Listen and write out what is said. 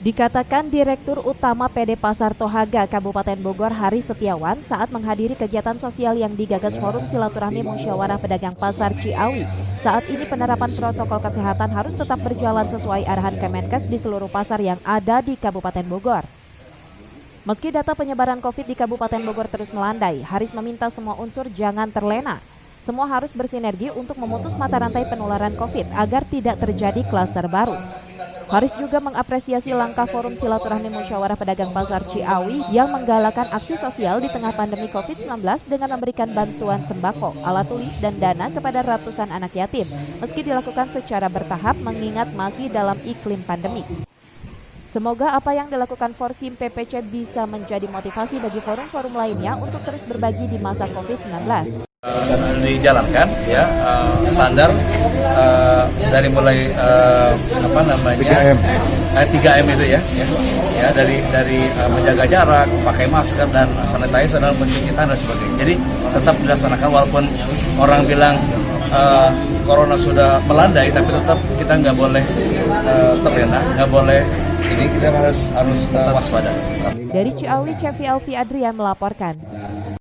Dikatakan Direktur Utama PD Pasar Tohaga Kabupaten Bogor Haris Setiawan saat menghadiri kegiatan sosial yang digagas Forum Silaturahmi Musyawarah Pedagang Pasar Ciawi. Saat ini penerapan protokol kesehatan harus tetap berjalan sesuai arahan Kemenkes di seluruh pasar yang ada di Kabupaten Bogor. Meski data penyebaran COVID di Kabupaten Bogor terus melandai, Haris meminta semua unsur jangan terlena. Semua harus bersinergi untuk memutus mata rantai penularan COVID agar tidak terjadi klaster baru. Haris juga mengapresiasi langkah Forum Silaturahmi Musyawarah Pedagang Pasar Ciawi yang menggalakkan aksi sosial di tengah pandemi COVID-19 dengan memberikan bantuan sembako, alat tulis, dan dana kepada ratusan anak yatim, meski dilakukan secara bertahap mengingat masih dalam iklim pandemi. Semoga apa yang dilakukan Forsim PPC bisa menjadi motivasi bagi forum-forum lainnya untuk terus berbagi di masa COVID-19. Dijalankan ya standar dari mulai 3M itu ya dari menjaga jarak, pakai masker dan sanitizer dan mencuci tangan dan sebagainya. Jadi tetap dilaksanakan walaupun orang bilang corona sudah melandai, tapi tetap kita nggak boleh terlena, nggak boleh ini, kita harus waspada. Dari Ciawi, Cevi Alfi Adrian melaporkan.